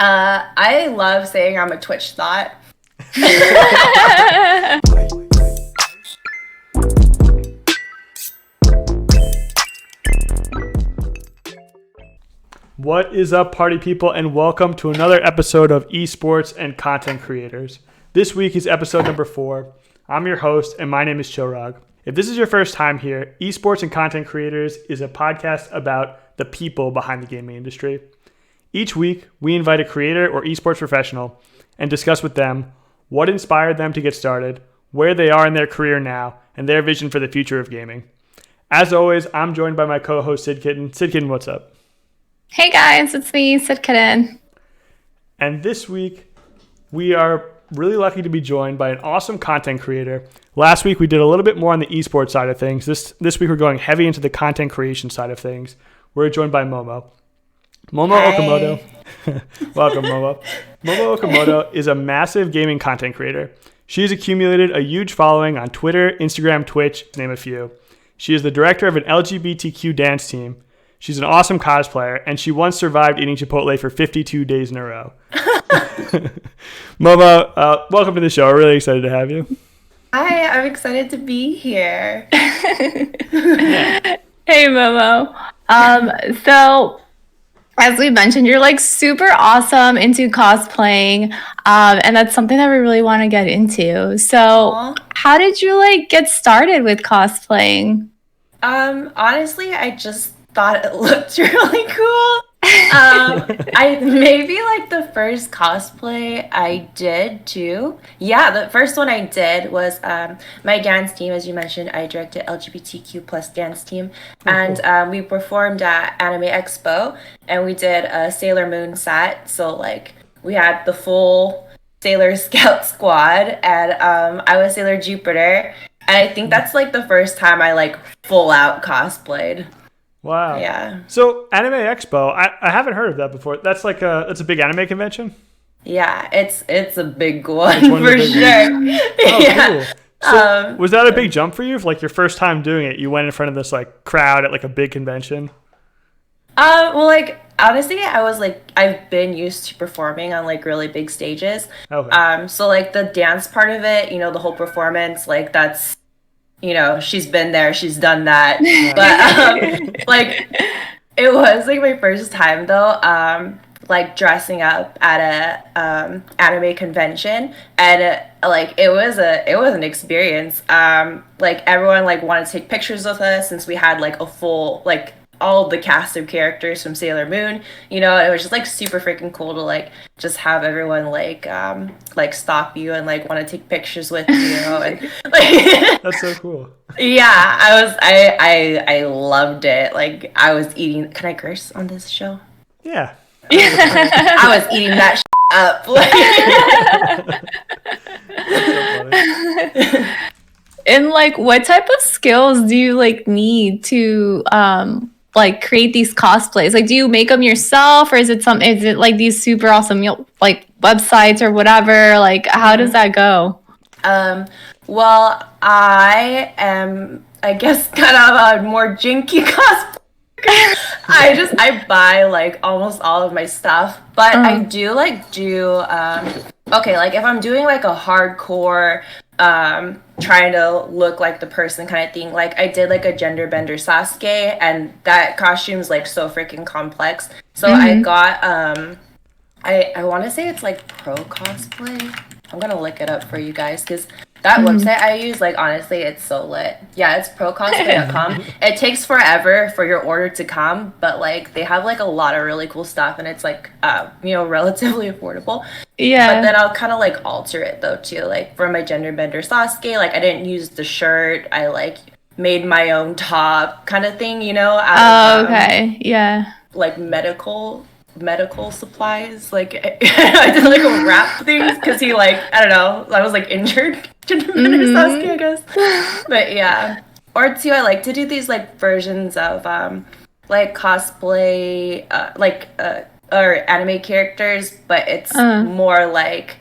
I love saying I'm a Twitch thought. What is up, party people, and welcome to another episode of Esports and Content Creators. This week is episode number 4. I'm your host, and my name is Chillrogg. If this is your first time here, Esports and Content Creators is a podcast about the people behind the gaming industry. Each week, we invite a creator or esports professional and discuss with them what inspired them to get started, where they are in their career now, and their vision for the future of gaming. As always, I'm joined by my co-host, Sidkitten. Sidkitten, what's up? Hey guys, it's me, Sidkitten. And this week, we are really lucky to be joined by an awesome content creator. Last week, we did a little bit more on the esports side of things. This week, we're going heavy into the content creation side of things. We're joined by Momookimoto. Welcome, Momo. Momookimoto is a massive gaming content creator. She has accumulated a huge following on Twitter, Instagram, Twitch, to name a few. She is the director of an LGBTQ dance team. She's an awesome cosplayer, and she once survived eating Chipotle for 52 days in a row. Momo, welcome to the show. We're really excited to have you. Hi, I'm excited to be here. Hey, Momo. So, as we mentioned, you're like super awesome into cosplaying, and that's something that we really want to get into. So, Aww. How did you like get started with cosplaying? Honestly, I just thought it looked really cool. I maybe like the first cosplay I did too. Yeah, the first one I did was my dance team. As you mentioned, I directed LGBTQ plus dance team, and we performed at Anime Expo, and we did a Sailor Moon set. So like we had the full Sailor Scout squad, and I was Sailor Jupiter, and I think that's like the first time I like full out cosplayed. Wow. Yeah. So Anime Expo, I haven't heard of that before. That's like that's a big anime convention? Yeah, it's a big one It's one of the for big sure. ones. Oh, Yeah. cool. So was that a big jump for you? For like your first time doing it, you went in front of this like crowd at like a big convention? Well, like honestly, I've been used to performing on like really big stages. Okay. So like the dance part of it, the whole performance, like that's, she's been there, she's done that. But like it was like my first time though, like dressing up at a anime convention, and like it was an experience. Like everyone like wanted to take pictures with us since we had like a full like all the cast of characters from Sailor Moon, and it was just like super freaking cool to like just have everyone like stop you and like want to take pictures with you, and like That's so cool. yeah, I loved it. Like I was eating. Can I curse on this show? Yeah. I was eating that up. That's so funny. And like, what type of skills do you like need to like create these cosplays? Like, do you make them yourself, or is it like these super awesome like websites or whatever? Like, how does that go? Well, I am, I guess, kind of a more jinky cosplayer. I buy like almost all of my stuff, but I do okay, like if I'm doing like a hardcore trying to look like the person kind of thing, like I did like a gender bender Sasuke, and that costume's like so freaking complex. So I got I want to say it's like Pro Cosplay. I'm gonna look it up for you guys because that website I use, like honestly, it's so lit. Yeah, it's procosplay.com. It takes forever for your order to come, but like they have like a lot of really cool stuff, and it's like relatively affordable. Yeah. But then I'll kind of like alter it though too. Like for my gender bender Sasuke, like I didn't use the shirt. I like made my own top kind of thing, out of, okay. Yeah. like medical supplies. Like I did like a wrap things because he like, I don't know, I was like injured. Sasuke, I guess. But yeah. Or too, I like to do these like versions of like cosplay or anime characters, but it's more like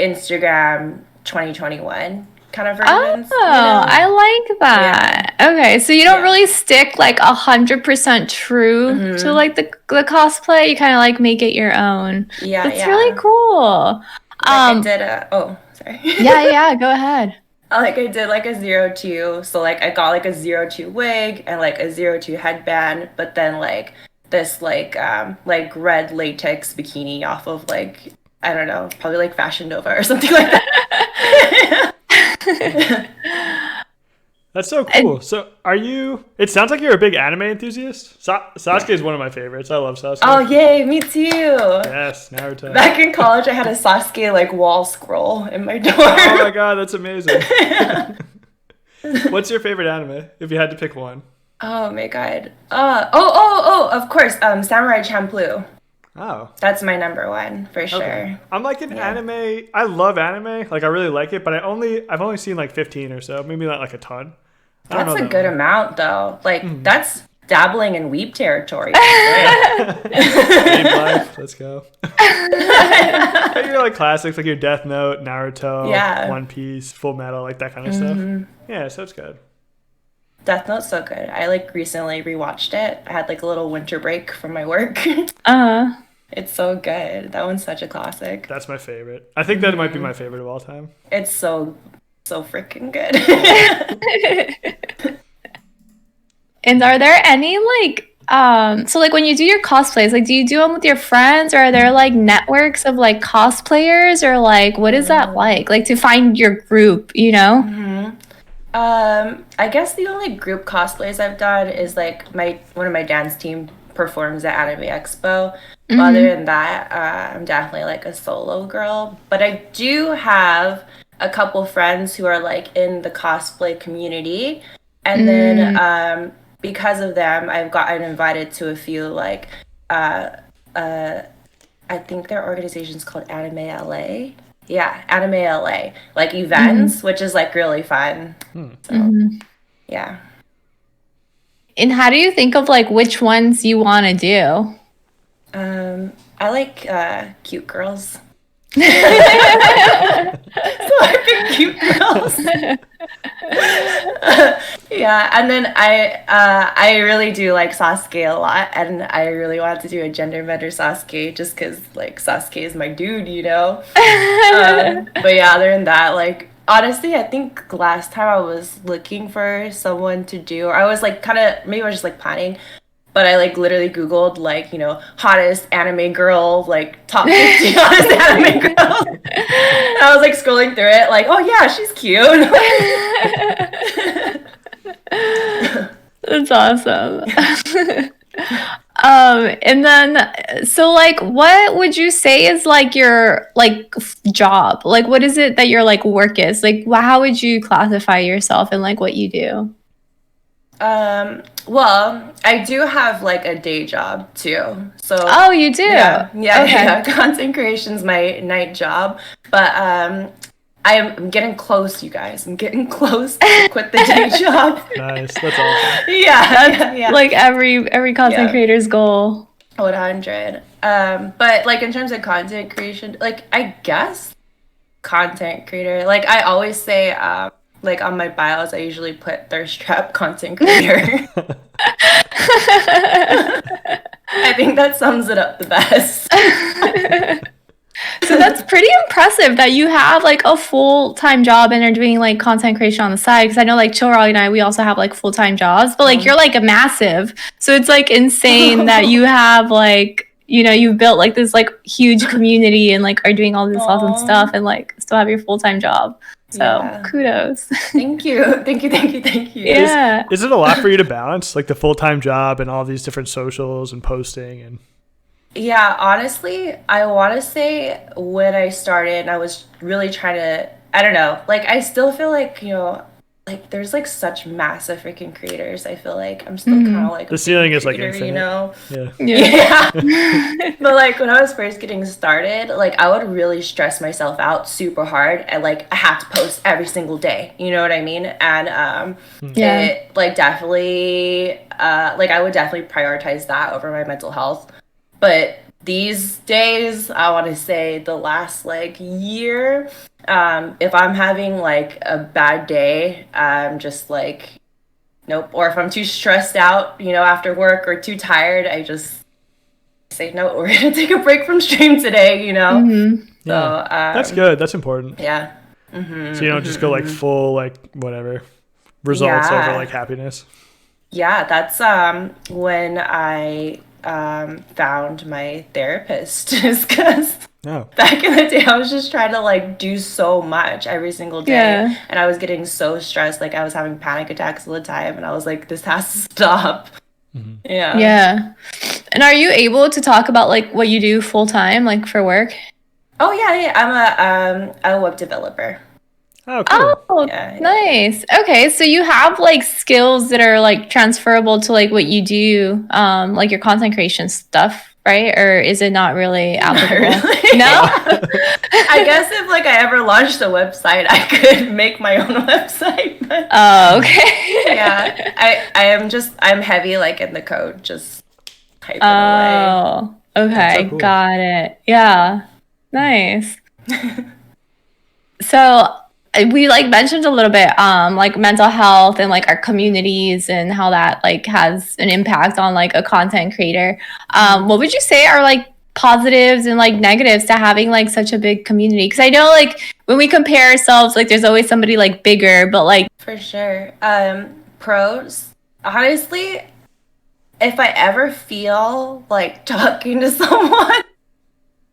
Instagram 2021. kind of versions. Oh, I like that. Yeah. Okay, so you don't really stick like 100% true to like the cosplay. You kind of like make it your own. Yeah, that's really cool. I did sorry. yeah, go ahead. I did like a 02, so like I got like a 02 wig and like a 02 headband, but then like this like red latex bikini off of like, I don't know, probably like Fashion Nova or something like that. That's so cool. So it sounds like you're a big anime enthusiast. Sasuke is one of my favorites. I love Sasuke. Oh, yay, me too. Yes, Naruto. Back in college, I had a Sasuke like wall scroll in my dorm. Oh my god, that's amazing. What's your favorite anime, if you had to pick one? Oh my god. Of course, Samurai Champloo. Oh. That's my number one for sure. Okay. I'm like an anime. I love anime. Like I really like it, but I've only seen like 15 or so. Maybe not like a ton. That's a good amount though. Like that's dabbling in weeb territory. Life. Let's go. You're like classics like your Death Note, Naruto, One Piece, Full Metal, like that kind of stuff. Yeah, so it's good. Death Note's so good. I like recently rewatched it. I had like a little winter break from my work. It's so good. That one's such a classic. That's my favorite. I think that might be my favorite of all time. It's so freaking good. And are there any like so like when you do your cosplays, like do you do them with your friends, or are there like networks of like cosplayers, or like what is that like to find your group, you know? I guess the only group cosplays I've done is like one of my dance team performs at Anime Expo. But other than that, I'm definitely like a solo girl. But I do have a couple friends who are like in the cosplay community, and then because of them, I've gotten invited to a few like I think their organization's called Anime LA. Yeah, Anime LA, like events, which is like really fun. So, yeah. And how do you think of like which ones you want to do? I like cute girls. So I pick cute girls. Yeah, and then I really do like Sasuke a lot, and I really wanted to do a gender bender Sasuke just because like Sasuke is my dude, you know. But yeah, other than that, like honestly, I think last time I was looking for someone to do, or I was like maybe I was just like planning. But I like literally Googled like, you know, hottest anime girl, like top 50 hottest anime girls. And I was like scrolling through it like, oh yeah, she's cute. That's awesome. And then so like what would you say is like your like job? Like what is it that your like work is? Like how would you classify yourself and like what you do? Well, I do have like a day job too. So oh, you do? Yeah. Content creation's my night job, but I'm getting close, you guys. I'm getting close to quit the day job. Nice, that's awesome. Yeah. Like every content creator's goal. 100. But like in terms of content creation, like I guess content creator. Like I always say, like on my bios, I usually put thirst trap content creator. I think that sums it up the best. So that's pretty impressive that you have like a full-time job and are doing like content creation on the side. Because I know like Chillrogg and I, we also have like full-time jobs, but like you're like a massive. So it's like insane that you have like, you know, you've built like this like huge community and like are doing all this awesome stuff and like still have your full-time job. So kudos. Thank you. Yeah. Is it a lot for you to balance like the full-time job and all these different socials and posting and? Yeah, honestly, I want to say when I started, I was really trying to, I don't know, like I still feel like, you know, like there's like such massive freaking creators. I feel like I'm still kind of like the ceiling is like infinite, you know. Yeah. But like when I was first getting started, like I would really stress myself out super hard, and like I had to post every single day. You know what I mean? And it like definitely like I would definitely prioritize that over my mental health. But these days, I want to say the last like year, if I'm having like a bad day, I'm just like, nope. Or if I'm too stressed out, after work or too tired, I just say, no, we're going to take a break from stream today, Mm-hmm. So, yeah, that's good. That's important. Yeah. So you don't just go like full, like whatever results over like happiness. Yeah, that's when I found my therapist, just because back in the day I was just trying to like do so much every single day, and I was getting so stressed, like I was having panic attacks all the time, and I was like, this has to stop. Yeah. And are you able to talk about like what you do full time, like for work? Oh yeah, I'm a web developer. Oh, cool. Oh, nice. Okay, so you have like skills that are like transferable to like what you do, like your content creation stuff, right? Or is it not really applicable? Not really. No? I guess if like I ever launched a website, I could make my own website. But Oh, okay. yeah, I'm heavy like in the code, just typing away. Oh, okay, so cool. got it. Yeah, nice. So we like mentioned a little bit like mental health and like our communities and how that like has an impact on like a content creator. What would you say are like positives and like negatives to having like such a big community? Because I know like when we compare ourselves, like there's always somebody like bigger, but like for sure. Pros, honestly, if I ever feel like talking to someone,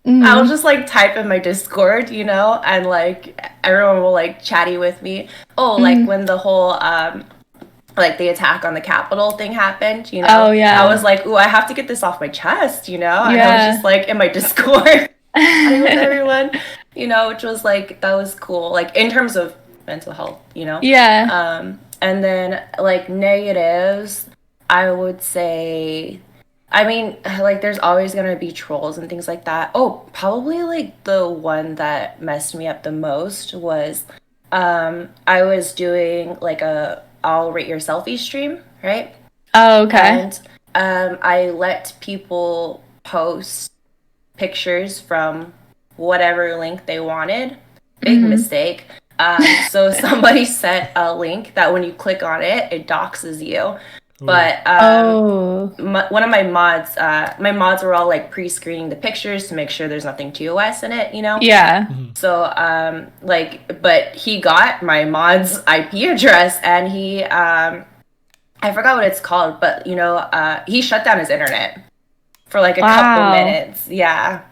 I'll just like type in my Discord, and like everyone will like chatty with me. Oh, like when the whole like the attack on the Capitol thing happened, Oh yeah. I was like, ooh, I have to get this off my chest, and I was just like in my Discord chatting with everyone, which was like, that was cool. Like in terms of mental health, Yeah. And then like negatives, I would say, I mean, like, there's always gonna be trolls and things like that. Oh, probably like the one that messed me up the most was, I was doing like I'll rate your selfie stream, right? Oh, okay. And I let people post pictures from whatever link they wanted. Big mistake. So somebody sent a link that when you click on it, it doxes you. But one of my mods were all like pre-screening the pictures to make sure there's nothing TOS in it, Yeah. So but he got my mod's IP address, and he I forgot what it's called, but he shut down his internet for like a couple minutes. Yeah.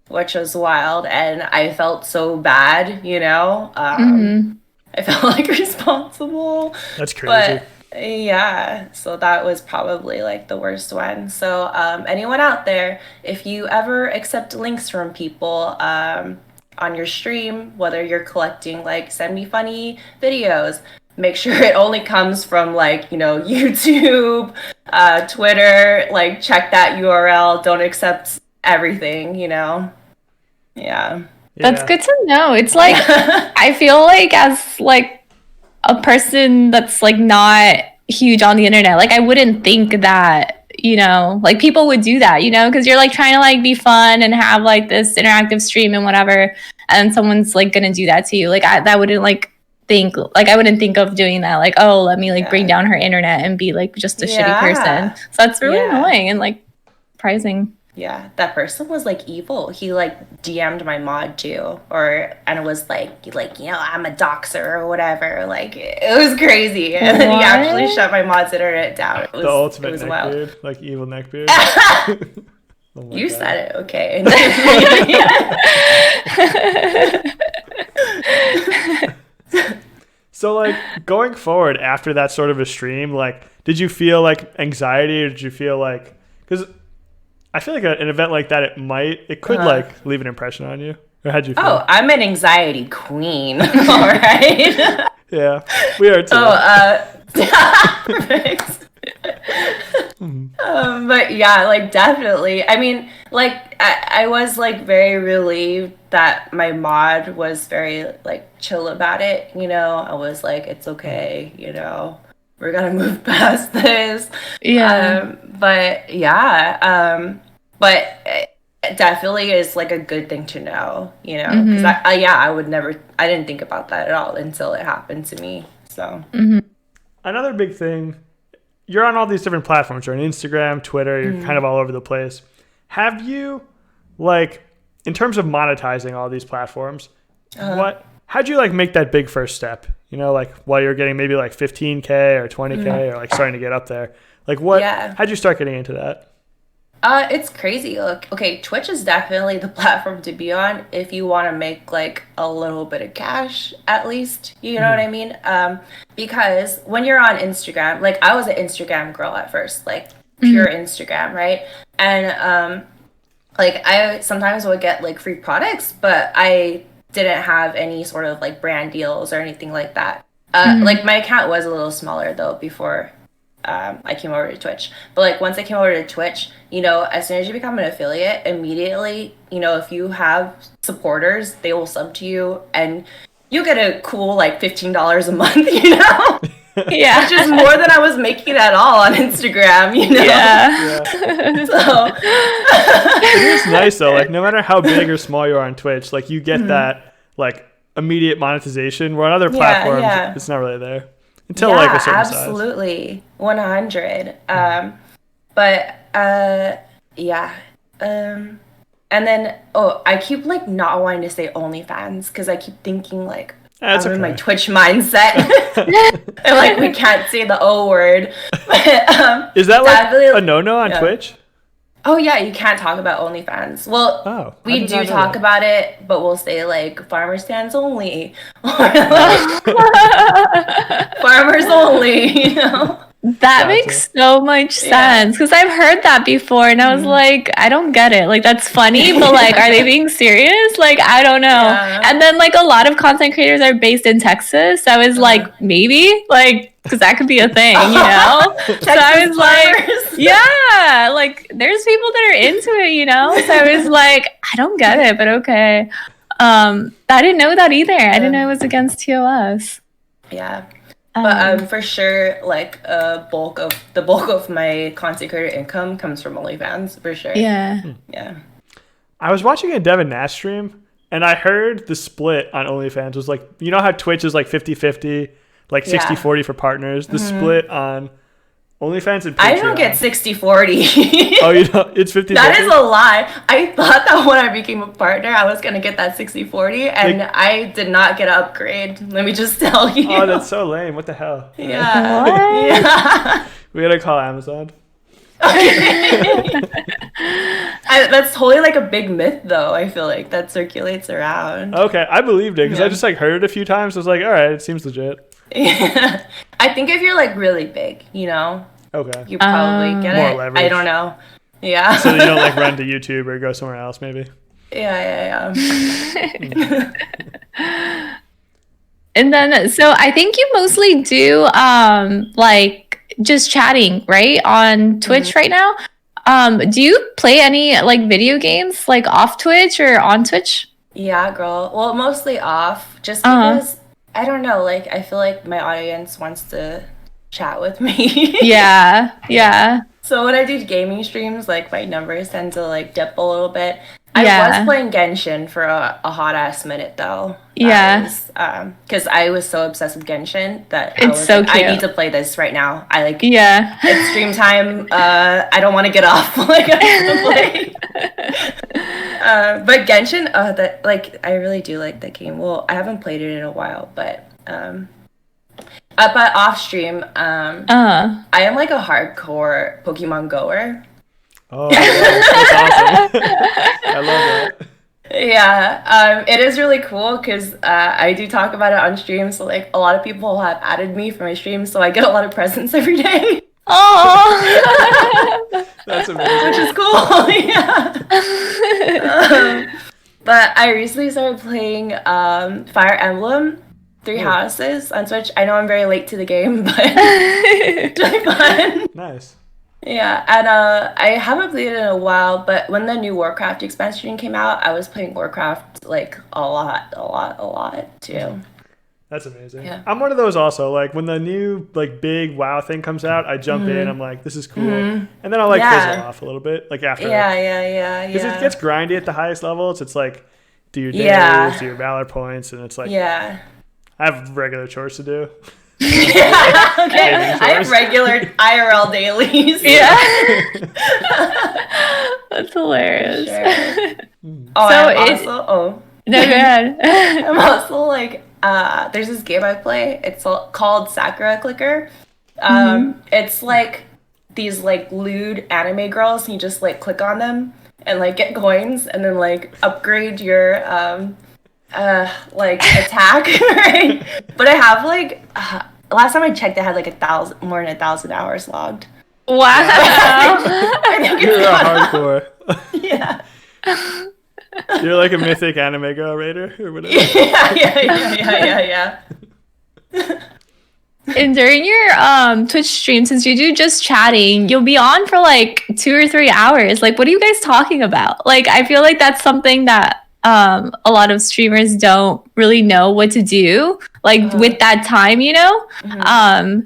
Which was wild, and I felt so bad, I felt like responsible. That's crazy. But yeah, so that was probably like the worst one. So anyone out there, if you ever accept links from people on your stream, whether you're collecting like send me funny videos, make sure it only comes from like YouTube, Twitter. Like check that URL. Don't accept everything. Yeah. That's good to know. It's like I feel like as like a person that's like not huge on the internet, like I wouldn't think that like people would do that, because you're like trying to like be fun and have like this interactive stream and whatever, and someone's like gonna do that to you. Like I wouldn't think of doing that, like, oh, let me like bring down her internet and be like just a shitty person. So that's really annoying and like surprising. Yeah, that person was like evil. He like DM'd my mod too, and it was like I'm a doxer or whatever. Like it was crazy, and then he actually shut my mod's internet down. It was the ultimate it was neckbeard, like evil neckbeard. You God. Said it, okay. So like going forward after that sort of a stream, like did you feel like anxiety, or did you feel like, because I feel like an event like that, it could like leave an impression on you. Or how'd you feel? Oh, I'm an anxiety queen. All right. Yeah, we are too. Perfect. But yeah, like definitely. I mean, like I was like very relieved that my mod was very like chill about it. I was like, it's okay. We're gonna move past this. Yeah. But definitely is like a good thing to know, you know, because I didn't think about that at all until it happened to me. So Another big thing, you're on all these different platforms. You're on Instagram, Twitter, you're kind of all over the place. Have you, like, in terms of monetizing all these platforms, how'd you like make that big first step? You know, like while you're getting maybe like 15K or 20K or like starting to get up there. Like how'd you start getting into that? It's crazy. Look, okay, Twitch is definitely the platform to be on if you want to make like a little bit of cash, at least. You know what I mean? Because when you're on Instagram, like I was an Instagram girl at first, like pure Instagram, right? And like I sometimes would get like free products, but I didn't have any sort of like brand deals or anything like that. Like my account was a little smaller though before I came over to Twitch. But like once I came over to Twitch, you know, as soon as you become an affiliate, immediately, you know, if you have supporters, they will sub to you and you get a cool like $15 a month, you know? Yeah. Which is more than I was making at all on Instagram, you know? Yeah. So It is nice though, like no matter how big or small you are on Twitch, like you get that like immediate monetization where on other platforms it's not really there. Until like a certain absolutely. Size. 100. But and then I keep like not wanting to say OnlyFans because I keep thinking like I'm in my Twitch mindset. And like we can't say the O word. But is that like a no-no on Twitch? Oh yeah, you can't talk about OnlyFans. Well, we do talk about it, but we'll say like farmer stands only, or like farmers only. You know. That makes so much sense because I've heard that before, and I was like, I don't get it. Like that's funny, but like, are they being serious? Like I don't know. Yeah. And then like a lot of content creators are based in Texas. So I was like, maybe like because that could be a thing, you know. So I was like, yeah, like there's people that are into it, you know. So I was like, I don't get it, but okay. I didn't know that either. I didn't know it was against TOS. Yeah. But for sure, like the bulk of my content creator income comes from OnlyFans, for sure. Yeah. Yeah. I was watching a Devin Nash stream, and I heard the split on OnlyFans was like, you know how Twitch is like 50-50, like 60-40 for partners? The split on OnlyFans and Patreon. I don't get 60-40. Oh, you know, it's 50-50? That is a lie. I thought that when I became a partner, I was going to get that 60-40, and like, I did not get an upgrade. Let me just tell you. Oh, that's so lame. What the hell? Yeah. What? Yeah. We got to call Amazon. That's totally like a big myth, though. I feel like that circulates around. Okay, I believed it because I just like heard it a few times. I was like, all right, it seems legit. Yeah. I think if you're like really big, you know, okay, you probably get more it. leverage. I don't know. Yeah. So you don't like run to YouTube or go somewhere else, maybe. Yeah. And then, so I think you mostly do like just chatting, right, on Twitch right now. Do you play any like video games like off Twitch or on Twitch? Yeah, girl. Well, mostly off, just because I don't know. Like, I feel like my audience wants to chat with me. Yeah. So when I do gaming streams, like my numbers tend to like dip a little bit. I was playing Genshin for a hot ass minute though. Because I was so obsessed with Genshin that I was like, I need to play this right now. I like it's stream time. I don't want to get off. Like I have to play. But Genshin, that like I really do like the game. Well, I haven't played it in a while, but off stream, I am like a hardcore Pokemon goer. Oh, that's awesome. I love that. Yeah, it is really cool because I do talk about it on stream. So like a lot of people have added me for my stream, so I get a lot of presents every day. Oh, that's amazing. Which is cool. Yeah. But I recently started playing Fire Emblem Three Houses on Switch. I know I'm very late to the game, but it's really fun. Nice. Yeah, and I haven't played it in a while, but when the new Warcraft expansion came out, I was playing Warcraft like a lot too. That's amazing. Yeah. I'm one of those also. Like when the new like big WoW thing comes out, I jump in. I'm like, this is cool, and then I'll like fizzle off a little bit. Like after, because it gets grindy at the highest levels. It's like do your dailies, do your valor points, and it's like I have regular chores to do. Okay, I have regular IRL dailies. That's hilarious. Sure. No, go ahead. I'm also like, there's this game I play. It's called Sakura Clicker. It's like these like lewd anime girls, and you just like click on them and like get coins, and then like upgrade your like attack. Right? But I have like last time I checked, I had like more than 1,000 hours logged. Wow. I think You're hardcore. Yeah. You're like a mythic anime girl raider or whatever. Yeah. And during your Twitch stream, since you do just chatting, you'll be on for like 2 or 3 hours. Like, what are you guys talking about? Like, I feel like that's something that a lot of streamers don't really know what to do, like with that time, you know?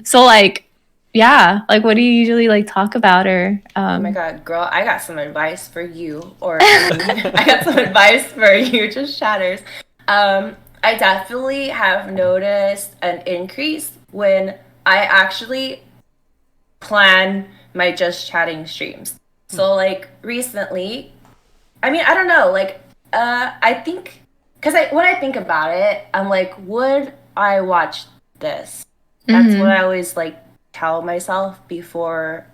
So like, yeah, like what do you usually like talk about or Oh my god, girl, I got some advice for you, or I got some advice for you, just shatters. I definitely have noticed an increase when I actually plan my just chatting streams. So like recently, I mean, I don't know, like I think, because when I think about it, I'm like, would I watch this? That's what I always like tell myself before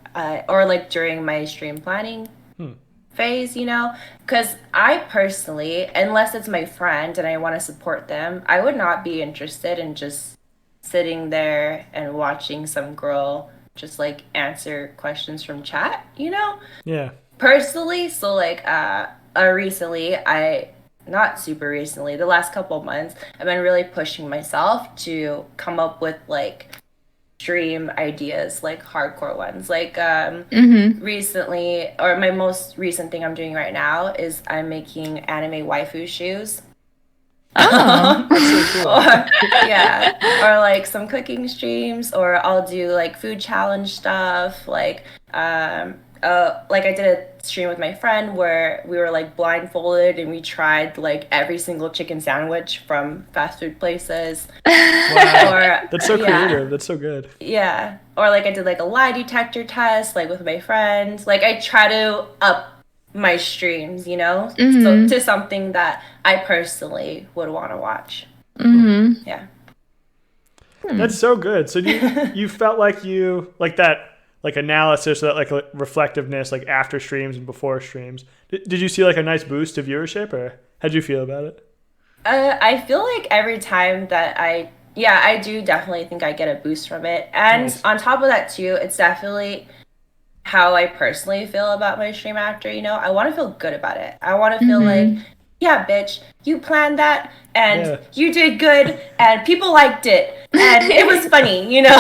or like during my stream planning phase, you know, because I personally, unless it's my friend and I want to support them, I would not be interested in just sitting there and watching some girl just like answer questions from chat, you know? Yeah. Personally, so like recently, not super recently, the last couple of months, I've been really pushing myself to come up with like stream ideas, like hardcore ones. Like recently, or my most recent thing I'm doing right now is I'm making anime waifu shoes. Oh. Or like some cooking streams, or I'll do like food challenge stuff, like I did a stream with my friend where we were like blindfolded and we tried like every single chicken sandwich from fast food places. Wow. That's so creative. That's so good. Yeah. Or like I did like a lie detector test like with my friends. Like I try to up my streams, you know, so to something that I personally would want to watch. Yeah. That's so good. So you felt like you like that like analysis, that like reflectiveness, like after streams and before streams. Did you see like a nice boost to viewership, or how'd you feel about it? I feel like every time that I do definitely think I get a boost from it. And on top of that too, it's definitely how I personally feel about my stream after, you know. I want to feel good about it. I want to feel like, yeah, bitch, you planned that and you did good and people liked it and it was funny, you know.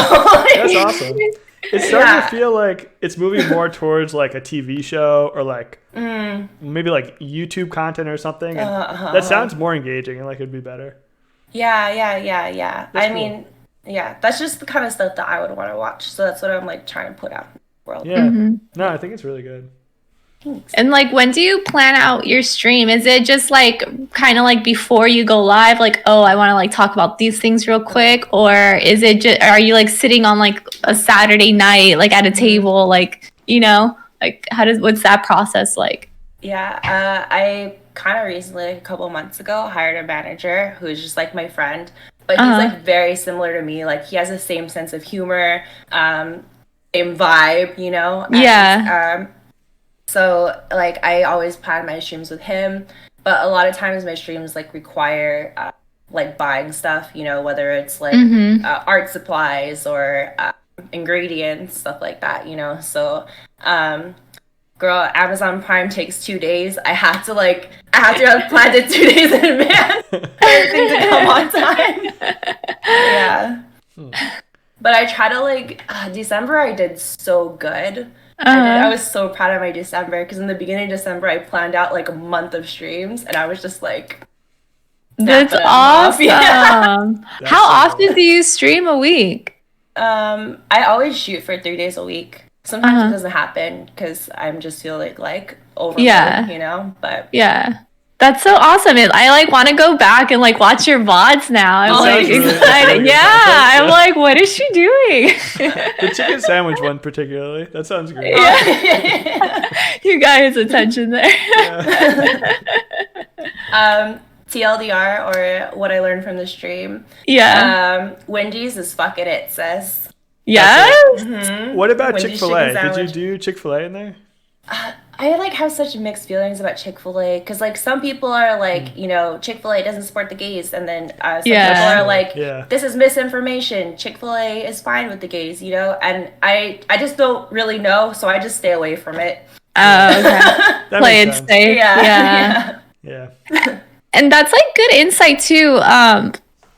That's awesome. It's starting to feel like it's moving more towards like a TV show or like maybe like YouTube content or something. And that sounds more engaging and like it'd be better. Yeah. That's I mean, that's just the kind of stuff that I would want to watch. So that's what I'm like trying to put out in the world. Yeah. No, I think it's really good. Thanks. And like, when do you plan out your stream? Is it just like kind of like before you go live, like, oh, I want to like talk about these things real quick, or is it just, are you like sitting on like a Saturday night, like at a table, like, you know, like what's that process like? Yeah, I kind of recently, like a couple months ago, hired a manager who's just like my friend, but he's like very similar to me. Like he has the same sense of humor, same vibe, you know. And, so like I always plan my streams with him, but a lot of times my streams like require like buying stuff, you know, whether it's like art supplies or ingredients, stuff like that, you know. So girl, Amazon Prime takes 2 days. I have to have planned it 2 days in advance for everything to come on time. Yeah. But I try to like December I did so good. I was so proud of my December because in the beginning of December I planned out like a month of streams and I was just like That's awesome. How often do you stream a week? I always shoot for 3 days a week. Sometimes it doesn't happen because I'm just feeling like overloaded, you know. But that's so awesome. I like want to go back and like watch your VODs now. I'm like excited. Really I'm like, what is she doing? The chicken sandwich one particularly. That sounds great. You got his attention there. TLDR, or what I learned from the stream. Wendy's is fucking it, sis. Yes. What about Wendy's Chick-fil-A? Did you do Chick-fil-A in there? I like have such mixed feelings about Chick-fil-A because like some people are like, you know, Chick-fil-A doesn't support the gays, and then some people are like, this is misinformation. Chick-fil-A is fine with the gays, you know, and I just don't really know, so I just stay away from it. Oh, okay. Play it safe. Yeah. And that's like good insight too.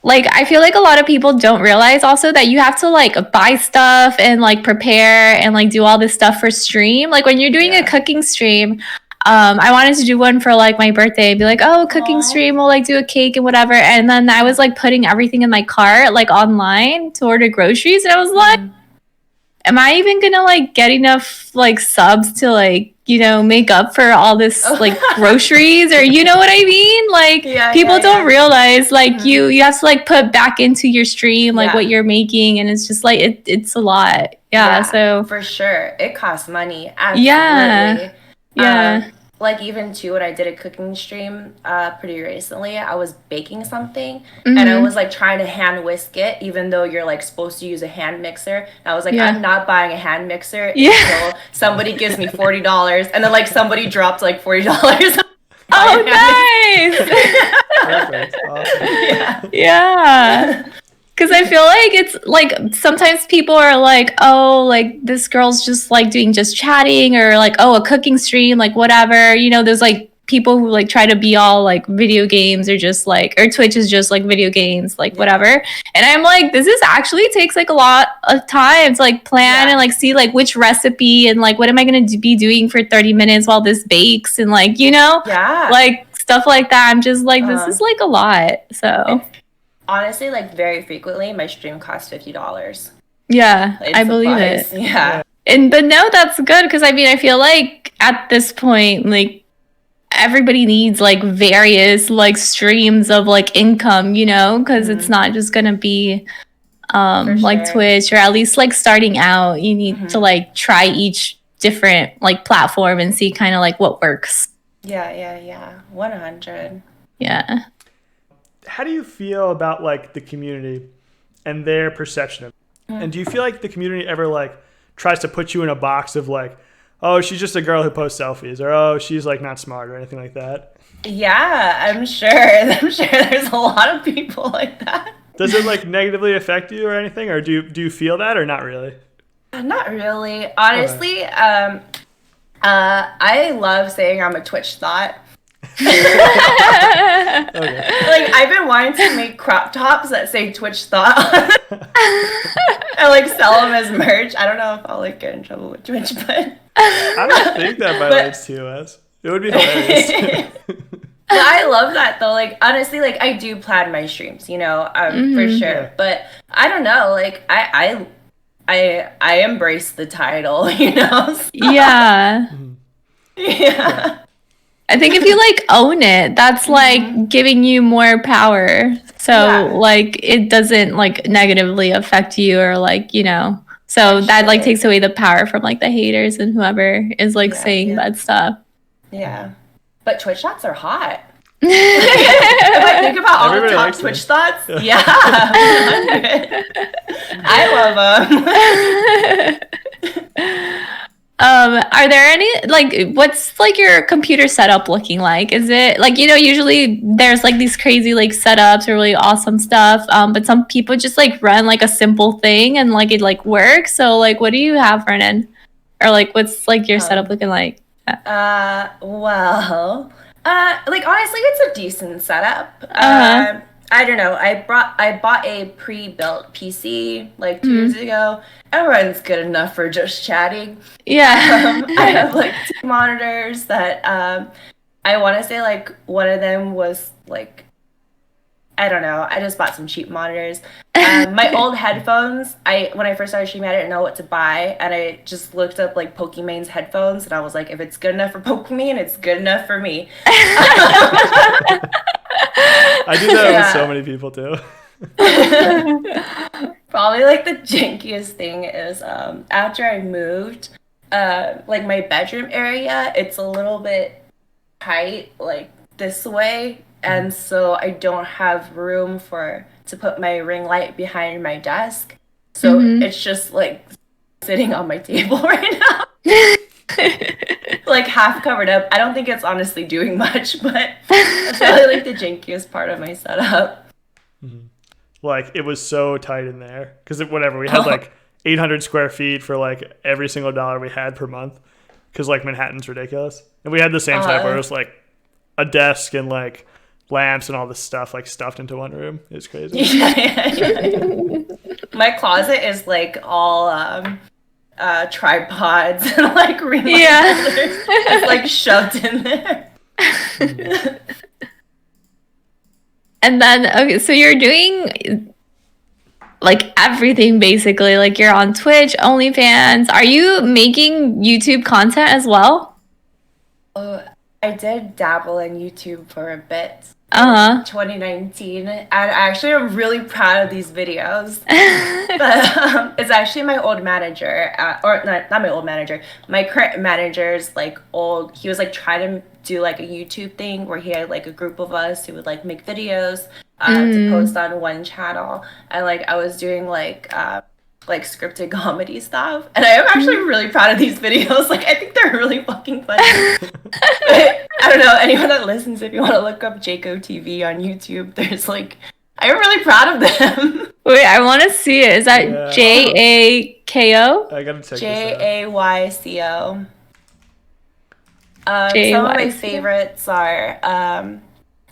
Like I feel like a lot of people don't realize also that you have to like buy stuff and like prepare and like do all this stuff for stream. Like when you're doing a cooking stream, I wanted to do one for like my birthday. Be like, oh, cooking stream, we'll like do a cake and whatever. And then I was like putting everything in my cart like online to order groceries, and I was like, am I even gonna like get enough like subs to like, you know, make up for all this like groceries, or you know what I mean? Like people don't realize like you have to like put back into your stream like what you're making, and it's just like it's a lot. So for sure it costs money. Absolutely. Like even too when I did a cooking stream pretty recently, I was baking something and I was like trying to hand whisk it, even though you're like supposed to use a hand mixer. And I was like, I'm not buying a hand mixer until somebody gives me $40, and then like somebody dropped like $40. Oh, nice. Perfect. Awesome. Because I feel like it's like sometimes people are like, oh, like this girl's just like doing just chatting, or like, oh, a cooking stream, like whatever. You know, there's like people who like try to be all like video games, or just like, or Twitch is just like video games, like whatever. And I'm like, this is actually takes like a lot of time to like plan and like see like which recipe and like what am I going to be doing for 30 minutes while this bakes, and like, you know, like stuff like that. I'm just like, this is like a lot. So. Honestly, like very frequently, my stream costs $50. I believe it. But no, that's good, because I mean, I feel like at this point, like everybody needs like various like streams of like income, you know, because it's not just gonna be like Twitch, or at least like starting out, you need to like try each different like platform and see kind of like what works. 100. How do you feel about like the community and their perception of it? And do you feel like the community ever like tries to put you in a box of like, oh, she's just a girl who posts selfies, or oh, she's like not smart, or anything like that? I'm sure there's a lot of people like that. Does it like negatively affect you or anything, or do you feel that, or not really? Not really, honestly. I love saying I'm a Twitch thought. Like I've been wanting to make crop tops that say Twitch thought and like sell them as merch. I don't know if I'll like get in trouble with Twitch, but I don't think that violates TOS. It would be hilarious. But I love that though. Like honestly, like I do plan my streams, you know, for sure. But I don't know, like I embrace the title, you know. So. I think if you like own it, that's like giving you more power. So like it doesn't like negatively affect you, or like, you know. So that like takes away the power from like the haters and whoever is like saying bad stuff. But Twitch thoughts are hot. If I think about all the top Twitch thoughts, I love them. Are there any like what's like your computer setup looking like? Is it like, you know, usually there's like these crazy like setups or really awesome stuff, but some people just like run like a simple thing and like it like works. So like what do you have running, or like what's like your setup looking like? Well, like honestly it's a decent setup. I don't know. I bought a pre-built PC like 2 years ago. It runs good enough for just chatting. I have like 2 monitors that I want to say like one of them was like I don't know. I just bought some cheap monitors. My old headphones, when I first started streaming, I didn't know what to buy, and I just looked up like Pokemon's headphones, and I was like, if it's good enough for Pokemon, it's good enough for me. I do that with so many people too. Probably like the jankiest thing is after I moved, like my bedroom area, it's a little bit tight, like this way, and so I don't have room to put my ring light behind my desk. So it's just like sitting on my table right now. Like half covered up. I don't think it's honestly doing much, but that's probably like the jankiest part of my setup. Like it was so tight in there because whatever, we had like 800 square feet for like every single dollar we had per month because like Manhattan's ridiculous. And we had the same setup where it was like a desk and like lamps and all this stuff like stuffed into one room. It's crazy. My closet is like all tripods and like ring light holders. It's like shoved in there. And then, okay, so you're doing like everything basically. Like you're on Twitch, OnlyFans. Are you making YouTube content as well? Oh, I did dabble in YouTube for a bit. 2019, and actually I'm really proud of these videos. But it's actually my old manager, or not my old manager, my current manager's like old. He was like trying to do like a YouTube thing where he had like a group of us who would like make videos to post on one channel, and like I was doing like scripted comedy stuff, and I am actually really proud of these videos. Like I think they're really fucking funny. But, I don't know, anyone that listens, if you want to look up Jaco TV on YouTube, there's like, I'm really proud of them. Wait, I want to see it. Is that Jako? I gotta check Jayco. Some of my favorites are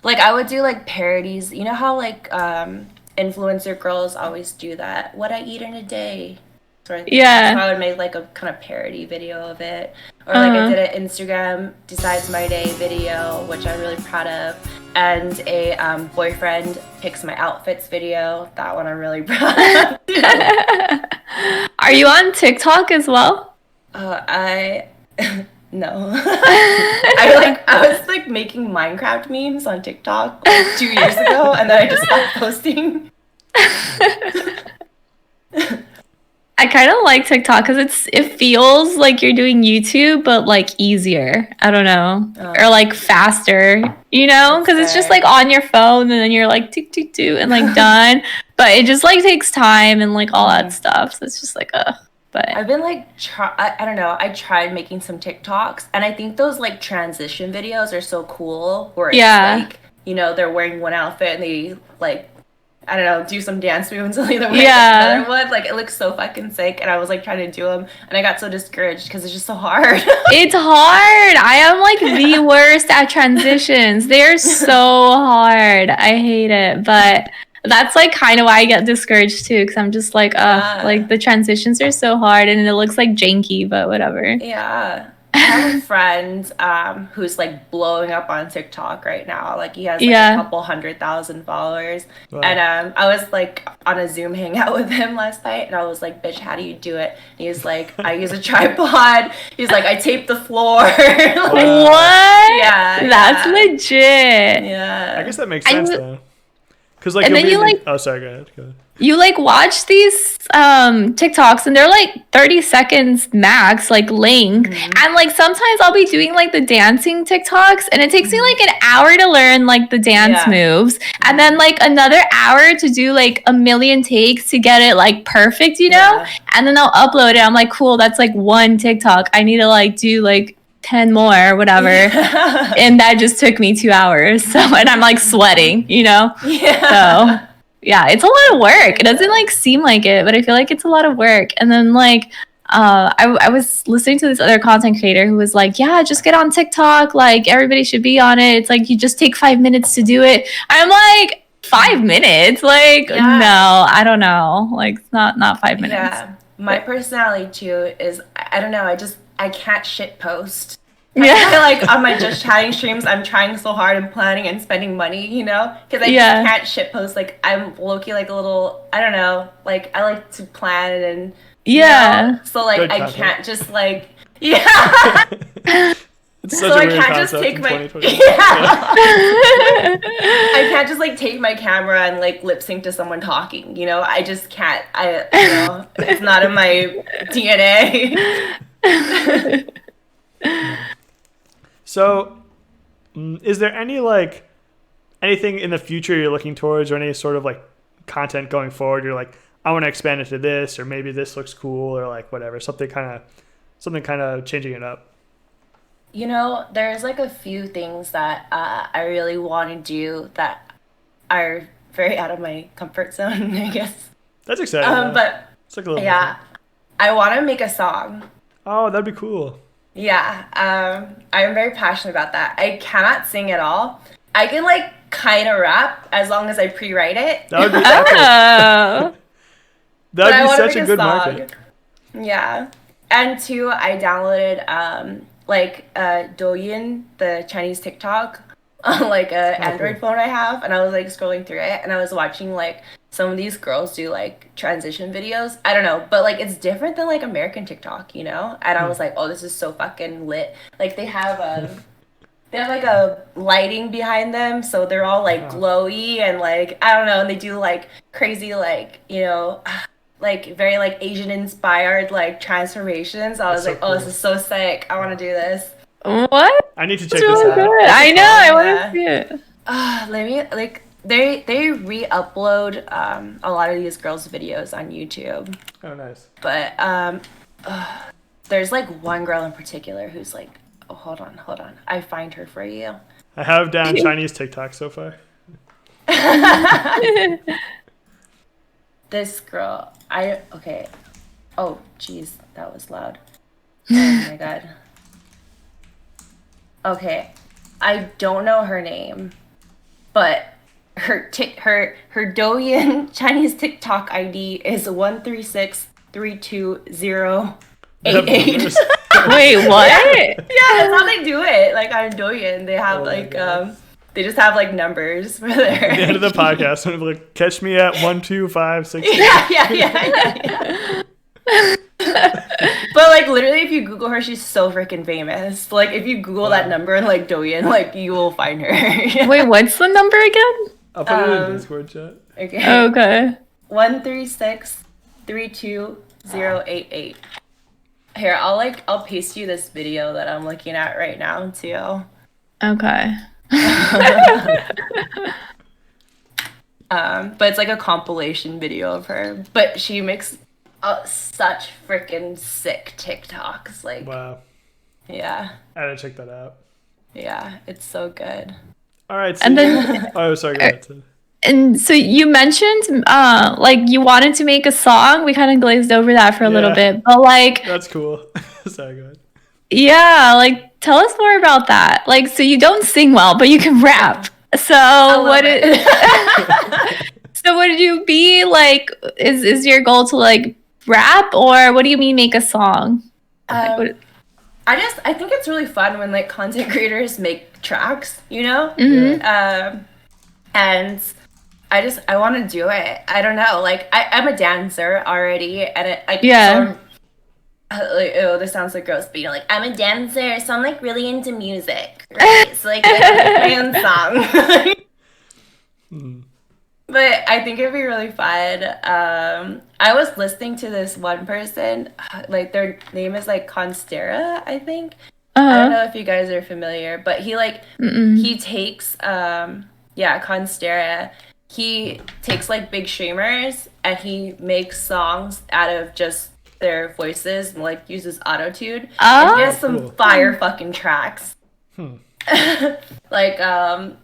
like I would do like parodies. You know how like influencer girls always do that, what I eat in a day sort of thing. Yeah. So I would make like a kind of parody video of it, or like I did an Instagram decides my day video, which I'm really proud of, and a boyfriend picks my outfits video. That one I'm really proud of. Are you on TikTok as well? I no. I was like making Minecraft memes on TikTok like 2 years ago, and then I just stopped posting. I kind of like TikTok because it feels like you're doing YouTube, but like easier. I don't know, or like faster. You know, because it's just like on your phone, and then you're like tick tick tick and like done. But it just like takes time and like all that stuff. So it's just like But I've been like, I don't know. I tried making some TikToks, and I think those like transition videos are so cool. Where it's like, you know, they're wearing one outfit and they like, I don't know, do some dance moves and they're wearing another one. Like it looks so fucking sick, and I was like trying to do them, and I got so discouraged because it's just so hard. It's hard. I am like the worst at transitions. They're so hard. I hate it, but. That's like kind of why I get discouraged too, because I'm just like, like the transitions are so hard and it looks like janky, but whatever. Yeah. I have a friend who's like blowing up on TikTok right now. Like he has like a couple 100,000 followers. Wow. And I was like on a Zoom hangout with him last night, and I was like, bitch, how do you do it? And he's like, I use a tripod. He's like, I tape the floor. Like, what? Yeah. That's legit. Yeah. I guess that makes sense though. Cause like, and then you like, oh sorry, go ahead. You like watch these TikToks and they're like 30 seconds max, like length. And like sometimes I'll be doing like the dancing TikToks, and it takes me like an hour to learn like the dance moves, and then like another hour to do like a million takes to get it like perfect, you know? And then I'll upload it. I'm like, cool, that's like one TikTok. I need to like do like 10 more or whatever. And that just took me 2 hours. So, and I'm like sweating, you know? So yeah, it's a lot of work. It doesn't like seem like it, but I feel like it's a lot of work. And then like I was listening to this other content creator who was like, yeah, just get on TikTok, like everybody should be on it. It's like you just take 5 minutes to do it. I'm like, 5 minutes? Like no, I don't know. Like not 5 minutes. Yeah. My personality too is, I don't know, I can't shit post. Yeah. Like on my just chatting streams, I'm trying so hard and planning and spending money, because I just can't shitpost. Like I'm low-key like a little, I don't know, like I like to plan and so like Good I content. can't just like It's such so a I weird can't just concept take in my 2020. I can't just like take my camera and like lip sync to someone talking. I just can't. It's not in my DNA. So, is there any like anything in the future you're looking towards, or any sort of like content going forward? You're like, I want to expand into this, or maybe this looks cool, or like whatever, something kind of changing it up. There's like a few things that I really want to do that are very out of my comfort zone, I guess. That's exciting. But it's like a little yeah, I want to make a song. Oh, that'd be cool. Yeah, I'm very passionate about that. I cannot sing at all. I can like kind of rap as long as I pre-write it. That would be epic. Oh. That would be such a good market. Yeah. And two, I downloaded Douyin, the Chinese TikTok, on like a Android phone I have, and I was like scrolling through it, and I was watching like some of these girls do like transition videos. I don't know, but like it's different than like American TikTok, And I was like, oh, this is so fucking lit. Like they have like a lighting behind them, so they're all like glowy and like I don't know, and they do like crazy like like very like Asian inspired like transformations. I was like, oh, this is so sick. I want to do this. What? I need to check That's this really out. good. I know. I want to see it. Let me like they re-upload a lot of these girls' videos on YouTube. Oh, nice. But there's like one girl in particular who's like, oh, hold on, I find her for you. I have down Chinese TikTok so far. This girl, okay. Oh, jeez, that was loud. Oh my god. Okay, I don't know her name, but her Douyin Chinese TikTok ID is 136320088. Wait, what? Yeah, that's how they do it. Like on Douyin, they have they just have like numbers for their. At the end of the podcast, I'm like, catch me at 12566. Yeah. But like literally, if you Google her, she's so freaking famous. Like if you Google that number in like Douyin, like you will find her. Wait, what's the number again? I'll put it in Discord chat. Okay. 136320088. Here, I'll paste you this video that I'm looking at right now too. Okay. But it's like a compilation video of her. But she makes such freaking sick TikToks. Like, wow. Yeah. I gotta check that out. Yeah, it's so good. All right. So and then, oh, sorry. Go ahead. And so you mentioned, like you wanted to make a song. We kind of glazed over that for a little bit, but like that's cool. Sorry, go ahead. Yeah, like tell us more about that. Like, so you don't sing well, but you can rap. So so would you be like? Is your goal to like rap, or what do you mean make a song? I think it's really fun when like content creators make tracks, Mm-hmm. And I want to do it. I don't know. Like I'm a dancer already, and this sounds like gross, but like I'm a dancer, so I'm like really into music, right? So like my own song. But I think it'd be really fun. I was listening to this one person, like their name is like Constera, I think. I don't know if you guys are familiar, but he he takes Constera. He takes like big streamers and he makes songs out of just their voices and like uses auto-tune. And he has some fire fucking tracks. Like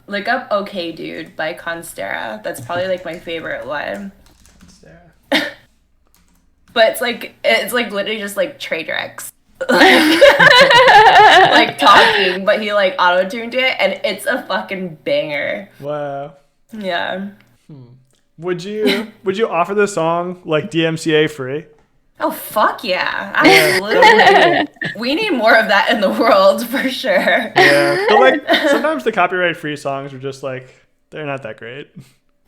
look up Okay Dude by Constera. That's probably like my favorite one. But it's like literally just like Traderex. Like talking, but he like auto-tuned it and it's a fucking banger. Wow. Yeah. Would you offer the song like DMCA free? Oh, fuck yeah. Absolutely. We need more of that in the world for sure. Yeah. But like sometimes the copyright free songs are just like they're not that great.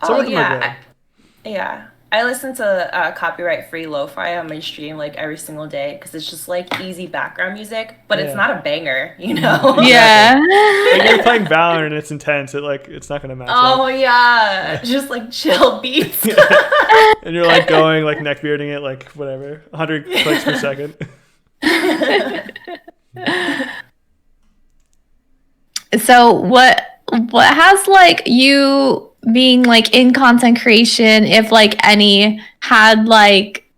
Some Oh, of them are yeah. good. Yeah. I listen to copyright free lo-fi on my stream like every single day because it's just like easy background music, but it's Yeah. not a banger, you know? Yeah. Like you're playing Valorant and it's intense, it's not gonna match Oh, up. yeah. Just like chill beats. And you're like going like neck bearding it like whatever, 100 clicks per second. So what has like you being like in content creation, if like any, had like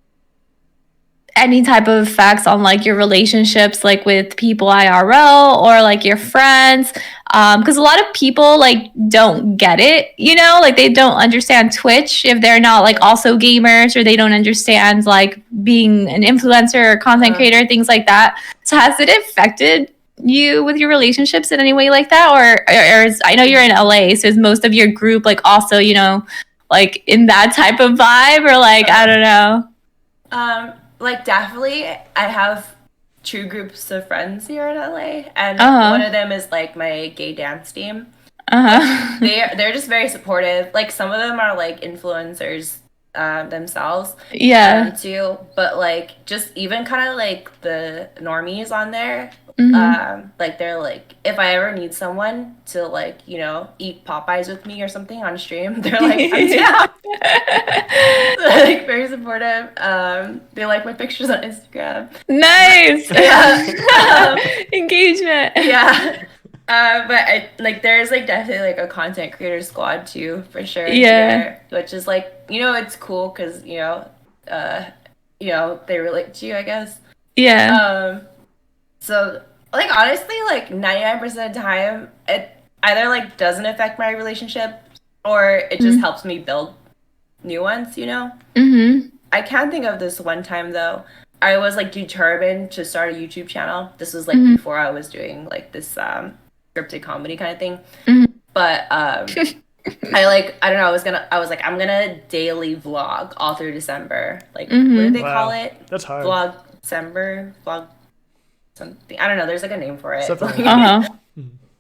any type of effects on like your relationships like with people IRL or like your friends? Because a lot of people like don't get it, you know, like they don't understand Twitch if they're not like also gamers, or they don't understand like being an influencer or content creator, things like that. So has it affected you with your relationships in any way like that, or I know you're in LA, so is most of your group like also, you know, like in that type of vibe, or like I don't know? Like definitely I have two groups of friends here in LA, and one Uh-huh. of them is like my gay dance team. Uh-huh. They're just very supportive. Like some of them are like influencers themselves Yeah. too, but like just even kind of like the normies on there, like they're like if I ever need someone to like, you know, eat Popeyes with me or something on stream, they're like, I'm down. They're like very supportive. They like my pictures on Instagram. Nice. Yeah. Engagement. Yeah. But I like there's like definitely like a content creator squad too for sure Yeah. here, which is like, you know, it's cool because you know they relate to you, I guess. Yeah. So like honestly, like 99% of the time, it either like doesn't affect my relationship or it just helps me build new ones. You know. I can think of this one time though. I was like determined to start a YouTube channel. This was like before I was doing like this scripted comedy kind of thing. But I don't know, I was like I'm gonna daily vlog all through December. Like what do they call it? That's hard. Vlog December, vlog something. I don't know, there's like a name for it.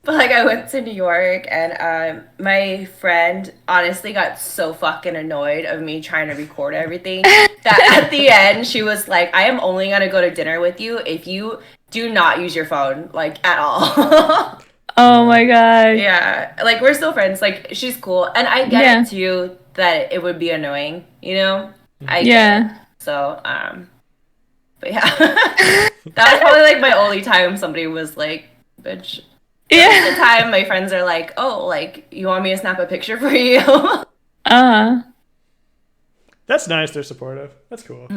But like I went to New York and my friend honestly got so fucking annoyed of me trying to record everything that at the end she was like, I am only gonna go to dinner with you if you do not use your phone like at all. Oh my god. Yeah, like we're still friends. Like she's cool, and I get it too that it would be annoying. You know, I get it. So but yeah, that was probably like my only time somebody was like, "Bitch." Yeah. The time my friends are like, "Oh, like you want me to snap a picture for you?" That's nice. They're supportive. That's cool.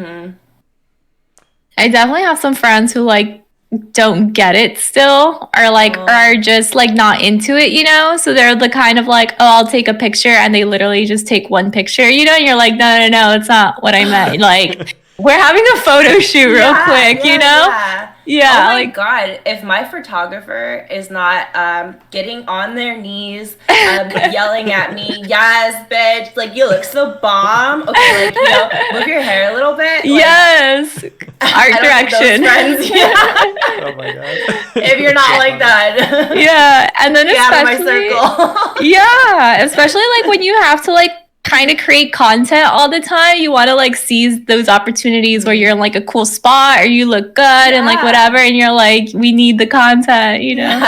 I definitely have some friends who like don't get it still, or like are just like not into it, you know, so they're the kind of like, oh, I'll take a picture, and they literally just take one picture, you know, and you're like, no, it's not what I meant. Like we're having a photo shoot real quick, you know. Yeah. Oh my like god, if my photographer is not getting on their knees, yelling at me, yes, bitch, like you look so bomb. Okay, like, you know, move your hair a little bit. Like, yes. Art direction. Friends. Yeah. Oh my god. If you're not like that. Yeah. And then get out of my especially circle. yeah, especially like when you have to like kind of create content all the time, you want to like seize those opportunities where you're in like a cool spot or you look good and like whatever, and you're like, we need the content, you know.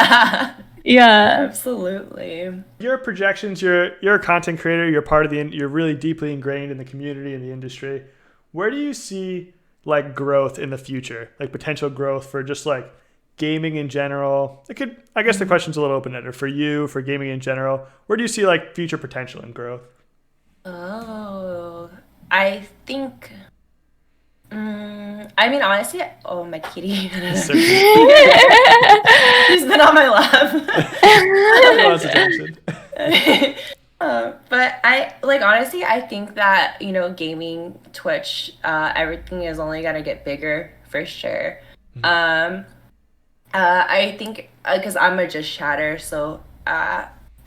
Yeah. Absolutely. Your projections, you're a content creator, you're part of you're really deeply ingrained in the community and the industry. Where do you see like growth in the future, like potential growth for just like gaming in general? I guess the question's a little open-ended for you, for gaming in general. Where do you see like future potential and growth? Oh, I think. I mean, honestly, oh, my kitty. So cute. She's been on my lap. Lots of attention. But I like honestly, I think that, you know, gaming, Twitch, everything is only gonna get bigger for sure. I think because I'm a just chatter, so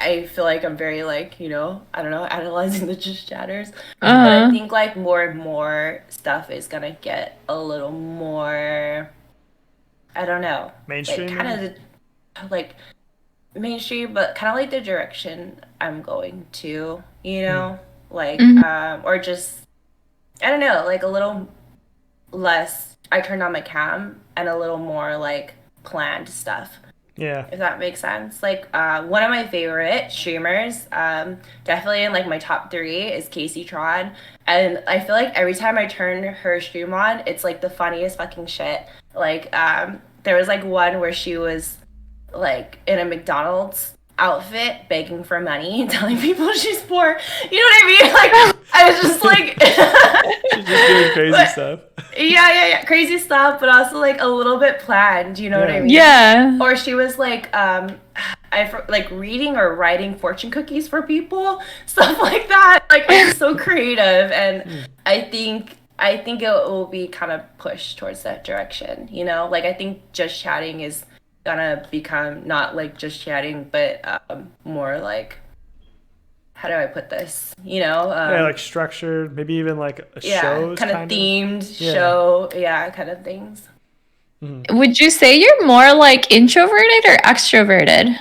I feel like I'm very like, I don't know, analyzing the just chatters. But I Uh-huh. think like more and more stuff is gonna get a little more, I don't know, like Mainstream, maybe? kind of like mainstream, but kind of like the direction I'm going to, like Mhm. or just I don't know, like a little less. I turned on my cam and a little more like planned stuff, Yeah. if that makes sense. Like one of my favorite streamers, definitely in like my top three is Casey Tron, and I feel like every time I turn her stream on, it's like the funniest fucking shit. Like there was like one where she was like in a McDonald's outfit begging for money and telling people she's poor. You know what I mean? Like I was just like She's just doing crazy stuff. yeah, crazy stuff, but also like a little bit planned, you know what I Yeah. mean? Yeah. Or she was like like reading or writing fortune cookies for people, stuff like that. Like it's so creative, and I think it will be kind of pushed towards that direction, Like I think just chatting is gonna become not like just chatting, but more like, how do I put this? Yeah, like structured, maybe even like a Yeah, shows kind of kind of. themed Yeah. show, yeah, kind of things. Would you say you're more like introverted or extroverted?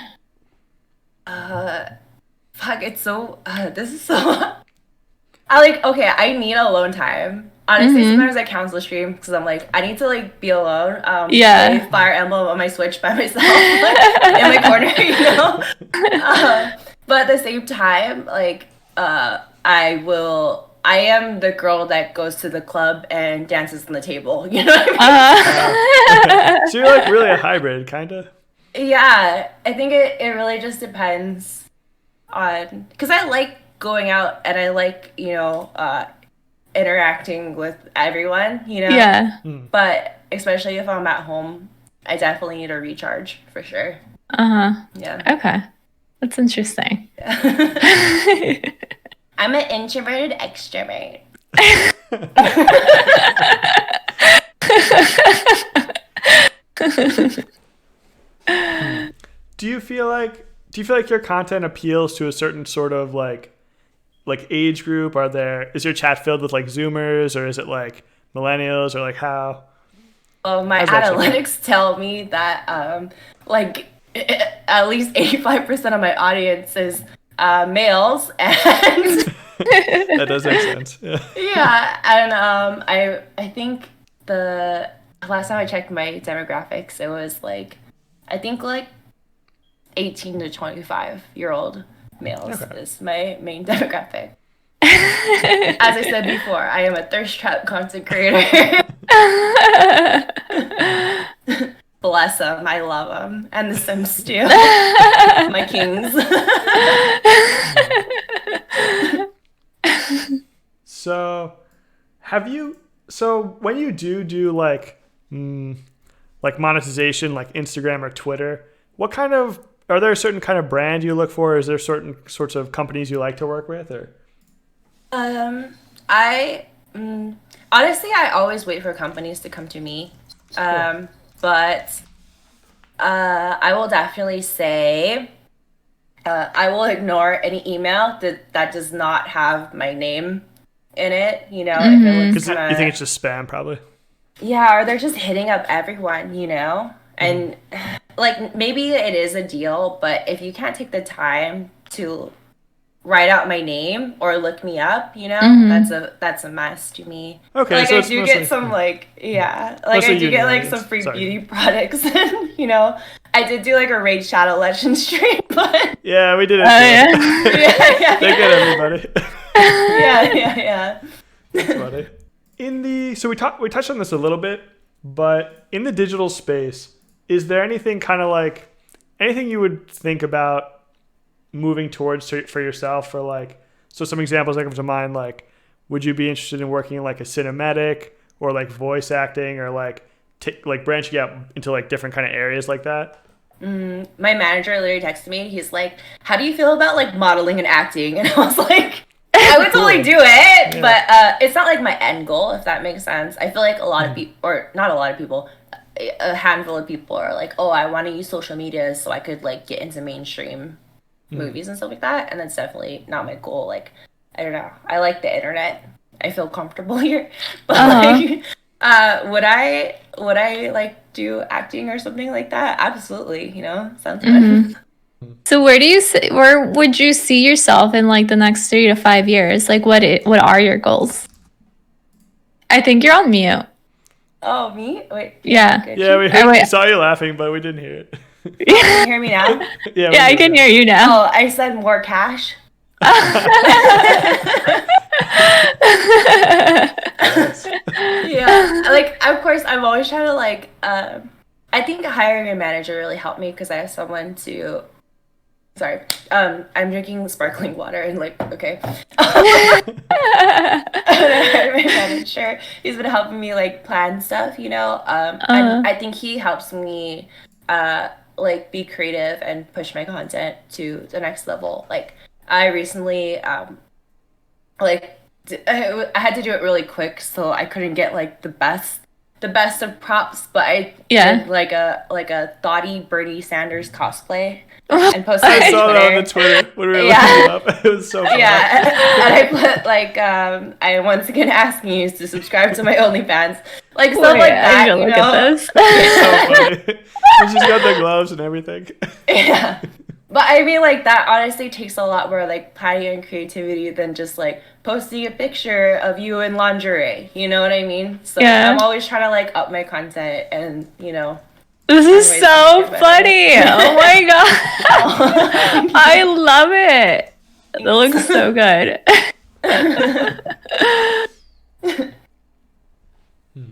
Fuck, it's so this is so I like, okay, I need alone time. Honestly, Mm-hmm. sometimes I cancel the stream because I'm like, I need to like be alone. Yeah. Play Fire Emblem on my Switch by myself, like, in my corner. But at the same time, like, I am the girl that goes to the club and dances on the table. You know what I mean? So you're like really a hybrid, kind of? Yeah, I think it really just depends on, because I like going out and I like, interacting with everyone. Yeah. But especially if I'm at home, I definitely need a recharge for sure. Uh-huh. Yeah. Okay. That's interesting. I'm an introverted extrovert. Do you feel like your content appeals to a certain sort of like age group? Is your chat filled with like Zoomers, or is it like millennials, or like how? Well, my How's that shit going? analytics tell me that like at least 85% of my audience is males, and That does make sense. Yeah. yeah, and I think the last time I checked my demographics, it was like, I think like 18 to 25-year-old males Okay. is my main demographic. As I said before, I am a thirst trap content creator. Bless them, I love them, and the Sims too. My kings. So, when you do like monetization, like Instagram or Twitter, are there a certain kind of brand you look for? Is there certain sorts of companies you like to work with, or? I honestly, I always wait for companies to come to me. But I will definitely say I will ignore any email that does not have my name in it. If it looks Because kind you think of, it's just spam, probably. yeah, or they're just hitting up everyone. And like maybe it is a deal, but if you can't take the time to write out my name or look me up, that's a mess to me. Okay, Like so I it's do mostly get some like, yeah, like Mostly I do uni get like audience. some free Sorry. beauty products, and I did do like a Raid Shadow Legends stream, but Yeah, we did it. Oh, Too. yeah. yeah, They get everybody. yeah. That's funny. So we touched on this a little bit, but in the digital space, is there anything kind of like anything you would think about moving towards for yourself, or like, so some examples that come to mind, like, would you be interested in working in like a cinematic or like voice acting, or like like branching out into like different kind of areas like that? My manager literally texted me. He's like, "How do you feel about like modeling and acting?" And I was like, I would totally do it, Yeah. but it's not like my end goal, if that makes sense. I feel like a lot of people, or not a lot of people, a handful of people are like, "Oh, I want to use social media so I could like get into mainstream movies and stuff like that. And that's definitely not my goal. Like, I don't know. I like the internet. I feel comfortable here. But like, would I like do acting or something like that? Absolutely. You know, sounds fun. So where would you see yourself in like the next 3 to 5 years? Like what are your goals? I think you're on mute. Oh, me? Wait. Yeah. Yeah, we saw you laughing, but we didn't hear it. Can you hear me now? Yeah, I can hear you now. Oh, I said more cash. Yeah, like of course I'm always trying to like I think hiring a manager really helped me because I have someone to sorry I'm drinking sparkling water and like okay my manager, he's been helping me like plan stuff, you know. I think he helps me like be creative and push my content to the next level. Like I recently like I had to do it really quick, so I couldn't get like the best of props, but I did like a thoughty Bernie Sanders cosplay and posted it on I saw that on the Twitter when we were looking it up. It was so funny. Yeah, and I put like I once again asking you to subscribe to my OnlyFans, like stuff like that. You look know? at this. It's so funny. And she's got the gloves and everything. Yeah. But I mean, like, that honestly takes a lot more, like, planning and creativity than just, like, posting a picture of you in lingerie. You know what I mean? So I'm always trying to, like, up my content and, you know. This is so funny. Oh, my God. I love it. It looks so good.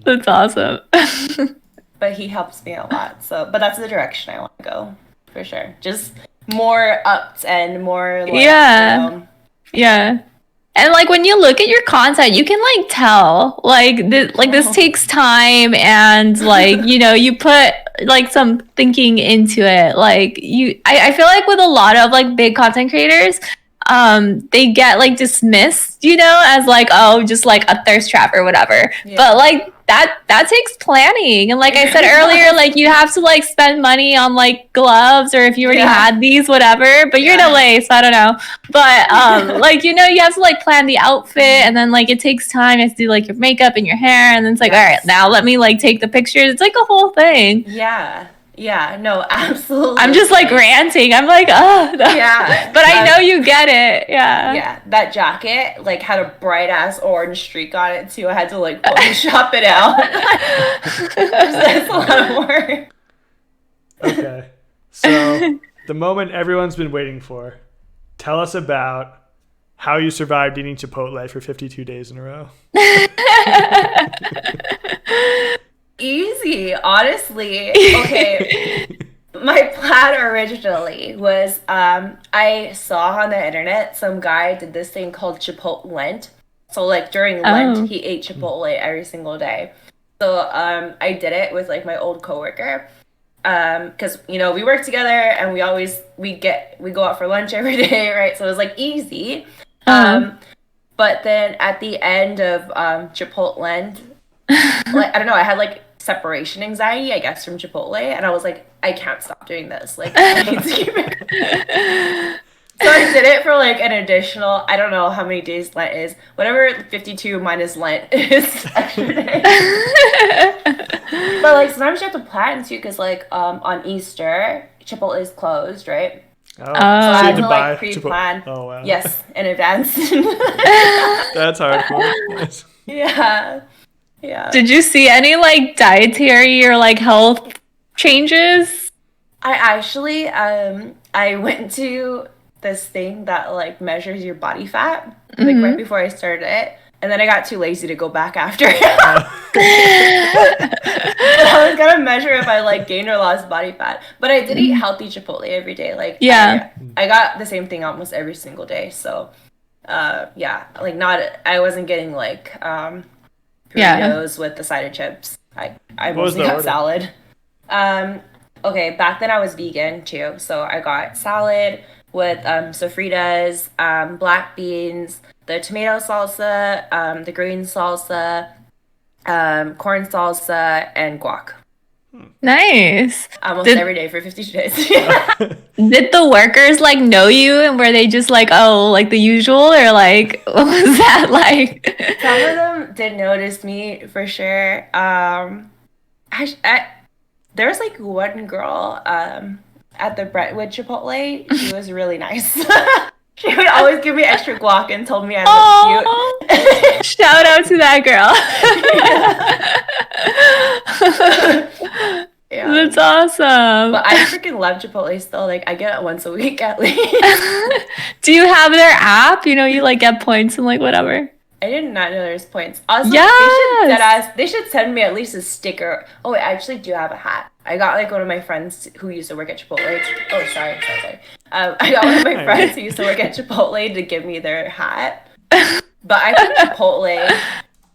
That's awesome. But he helps me a lot. So, but that's the direction I want to go, for sure. Just more ups and more like, yeah, you know. Yeah. And like when you look at your content, you can like tell like this takes time and like you know you put like some thinking into it. Like I feel like with a lot of like big content creators, they get like dismissed, you know, as like oh just like a thirst trap or whatever. Yeah. But like that takes planning, and like I said earlier, like you have to like spend money on like gloves or if you already had these whatever, but you're in LA, so I don't know, but like you know you have to like plan the outfit, and then like it takes time. You have to do like your makeup and your hair, and then it's like all right, now let me like take the pictures. It's like a whole thing. Yeah, no, absolutely. I'm just like ranting. I'm like, oh, no. Yeah. But I know you get it. Yeah. Yeah, that jacket like had a bright ass orange streak on it too. I had to like Photoshop it out. That's a lot of work. Okay, so the moment everyone's been waiting for. Tell us about how you survived eating Chipotle for 52 days in a row. Easy, honestly. Okay. My plan originally was I saw on the internet some guy did this thing called Chipotle Lent. So like during Lent he ate Chipotle every single day. So I did it with like my old coworker. Cause you know we work together and we go out for lunch every day, right? So it was like easy. But then at the end of Chipotle Lent, like I don't know, I had like separation anxiety, I guess, from Chipotle, and I was like, I can't stop doing this. Like, I need to keep it. So I did it for like an additional, I don't know how many days Lent is, whatever 52 minus Lent is extra day. But like sometimes you have to plan too, because like on Easter, Chipotle is closed, right? Oh, so I had to like pre-plan. Oh wow. Yes, in advance. That's hardcore. Yeah. Did you see any like dietary or like health changes? I actually I went to this thing that like measures your body fat like right before I started it, and then I got too lazy to go back after. But I was gonna measure if I like gained or lost body fat. But I did eat healthy Chipotle every day. Like I got the same thing almost every single day. So like I wasn't getting like burritos with the side of chips. I mostly got salad. Okay, back then I was vegan too, so I got salad with sofritas, black beans, the tomato salsa, the green salsa, corn salsa, and guac. Nice. Almost every day for 52 days. Did the workers like know you, and were they just like, oh, like the usual, or like what was that like? Some of them did notice me for sure. There was like one girl at the Brentwood Chipotle. She was really nice. She would always give me extra guac and told me I looked cute. Shout out to that girl. Yeah. That's awesome. But I freaking love Chipotle still. Like, I get it once a week at least. Do you have their app? You know, you like get points and like whatever. I did not know there's points. Also, Yes! they should send me at least a sticker. Oh, wait, I actually do have a hat. I got like one of my friends who used to work at Chipotle. Oh, sorry. I got one of my friends who used to work at Chipotle to give me their hat. But I think Chipotle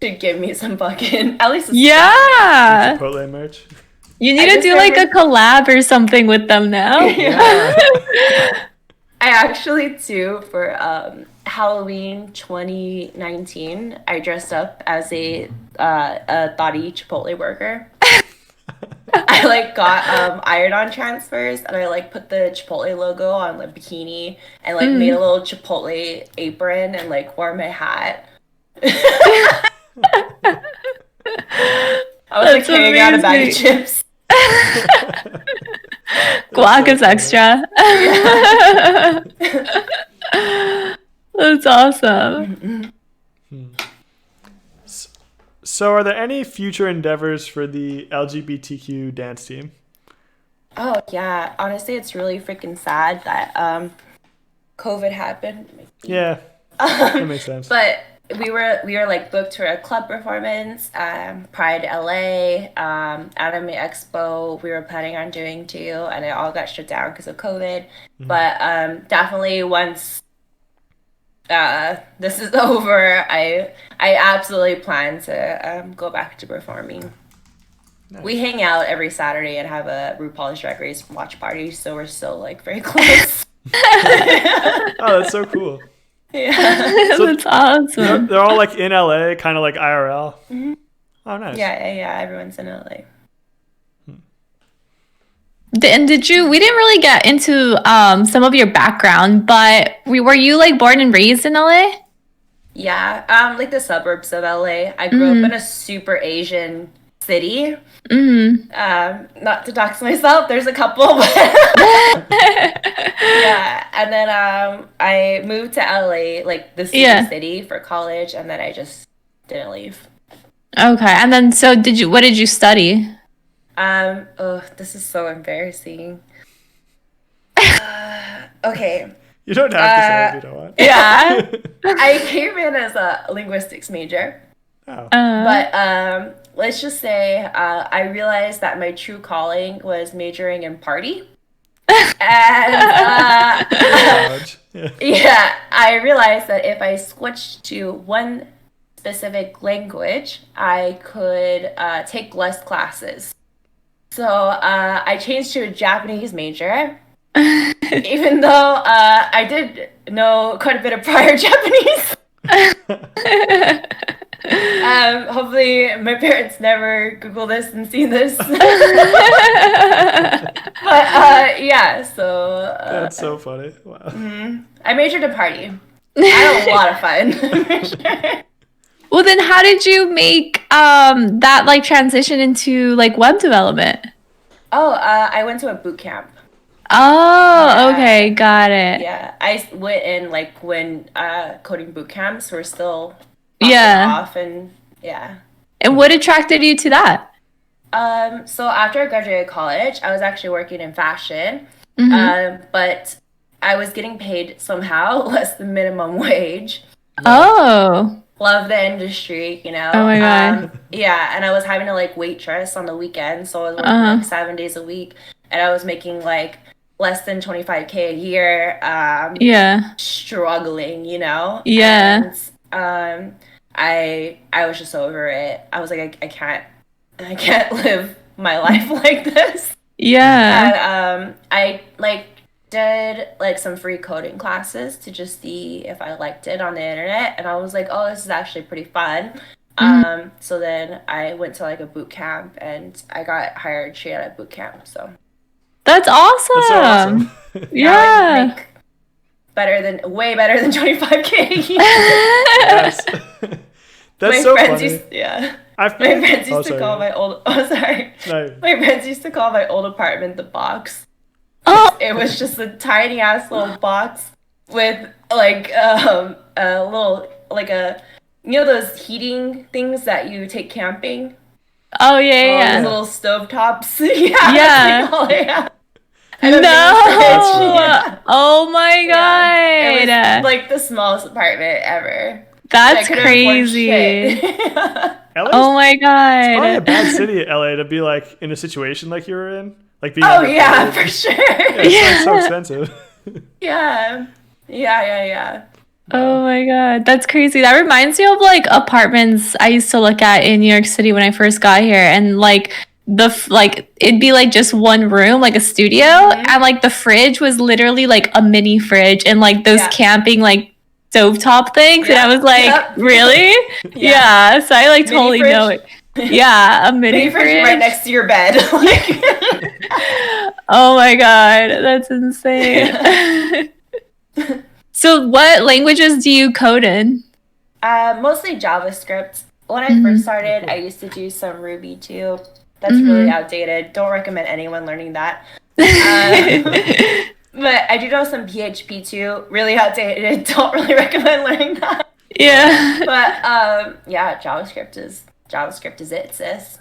should give me some fucking, at least a Yeah! Chipotle merch. You need to do like a collab or something with them now. Yeah. I actually, too, for Halloween 2019, I dressed up as a thotty Chipotle worker. I like got iron-on transfers, and I like put the Chipotle logo on the bikini, and like made a little Chipotle apron, and like wore my hat. I was like carrying out a bag of chips. Guac is extra. That's awesome. So, are there any future endeavors for the LGBTQ dance team? Oh yeah, honestly, it's really freaking sad that COVID happened. Yeah, that makes sense. But we were like booked for a club performance, Pride LA, Anime Expo. We were planning on doing too, and it all got shut down because of COVID. But definitely once this is over, I absolutely plan to go back to performing. Nice. We hang out every Saturday and have a RuPaul's Drag Race watch party, so we're still like very close. Oh, that's so cool. Yeah, so that's awesome. They're all like in LA, kind of like IRL. Mm-hmm. Oh, nice. Yeah. Everyone's in LA. And we didn't really get into some of your background, but were you like born and raised in LA? Yeah, like the suburbs of LA. I grew up in a super Asian city. Not to dox myself, there's a couple. Yeah, and then I moved to LA, like the city for college, and then I just didn't leave. Okay, and then so what did you study? Oh, this is so embarrassing. Okay. You don't have to say if you don't want. Yeah. I came in as a linguistics major. Oh. But let's just say I realized that my true calling was majoring in party. And yeah, I realized that if I switched to one specific language, I could take less classes. So I changed to a Japanese major, even though I did know quite a bit of prior Japanese. Hopefully my parents never Google this and see this. But yeah, so that's so funny. Wow. I majored in party. I had a lot of fun. Well, then how did you make that like transition into like web development? Oh, I went to a boot camp. Oh, okay, got it. Yeah, I went in like when coding boot camps were still off and yeah. And what attracted you to that? So after I graduated college, I was actually working in fashion, but I was getting paid somehow less than minimum wage. Oh. Love the industry, you know. Oh my god. Yeah, and I was having to like waitress on the weekends, so I was working like 7 days a week, and I was making like less than $25K a year. Struggling, you know. Yeah. And I was just over it. I was like, I can't live my life like this. Yeah. And I like did like some free coding classes to just see if I liked it on the internet, and I was like, oh, this is actually pretty fun. So then I went to like a boot camp and I got hired straight out of boot camp. So That's awesome. That's so awesome. Yeah. now I make way better than 25K. Yes. That's so funny. My friends used to call my old. Oh, sorry. No. My friends used to call my old apartment the box. Oh, It was just a tiny ass little box with like a little like a those heating things that you take camping. oh yeah. Those little stove tops. Yeah. Yeah. That's like all I have. No. And a mini fridge. Yeah. Oh my Yeah. It god. was like the smallest apartment ever. That's I couldn't afford crazy. shit. LA's Oh my probably a god. bad city, LA, to be like in a situation like you were in. Like being Oh underpaid. yeah, for sure. Yeah, it's like so expensive. Yeah. Oh my god, that's crazy. That reminds me of like apartments I used to look at in New York City when I first got here, and like like it'd be like just one room, like a studio, and like the fridge was literally like a mini fridge, and like those camping like stovetop things, and I was like, really? Yeah. So I like Mini totally fridge? know it. Yeah, a mini fridge right next to your bed. Oh my god, that's insane. So what languages do you code in? Mostly JavaScript. When I first started, I used to do some Ruby too. That's really outdated. Don't recommend anyone learning that. But I do know some PHP too. Really outdated. Don't really recommend learning that. Yeah. But yeah, JavaScript is it, sis.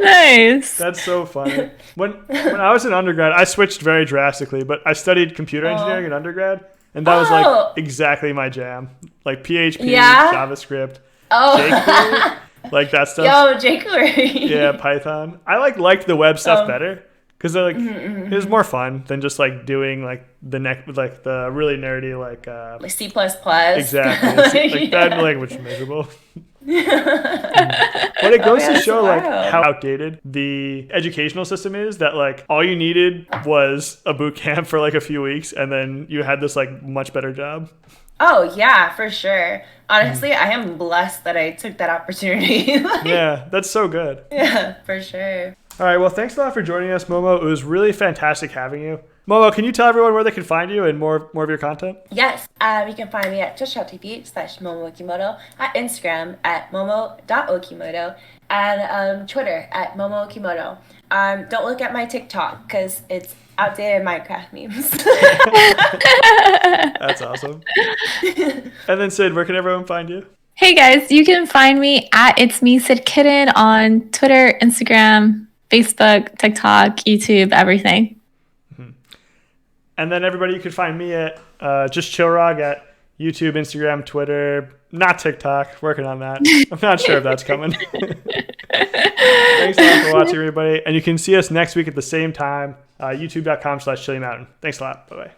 Nice. That's so funny. When I was in undergrad, I switched very drastically, but I studied computer engineering in undergrad, and that was like exactly my jam. Like PHP, JavaScript, jQuery, like that stuff. Yo, jQuery. Yeah, Python. I liked the web stuff better because it was more fun than just like doing like the really nerdy like C++. Exactly. Like that language is miserable. But it goes to show like how outdated the educational system is, that like all you needed was a boot camp for like a few weeks and then you had this like much better job. Oh yeah, for sure. Honestly, I am blessed that I took that opportunity. Yeah, that's so good. Yeah, for sure. All right, well, thanks a lot for joining us, Momo. It was really fantastic having you. Momo, can you tell everyone where they can find you and more of your content? Yes, you can find me at twitch.tv/Momookimoto, at Instagram at momo.okimoto, and Twitter at Momookimoto. Don't look at my TikTok because it's outdated Minecraft memes. That's awesome. And then Sid, where can everyone find you? Hey guys, you can find me at It's Me Sidkitten on Twitter, Instagram, Facebook, TikTok, YouTube, everything. And then everybody, you can find me at just Chillrogg at YouTube, Instagram, Twitter, not TikTok. Working on that. I'm not sure if that's coming. Thanks a lot for watching, everybody. And you can see us next week at the same time, youtube.com/chillymountain. Thanks a lot. Bye-bye.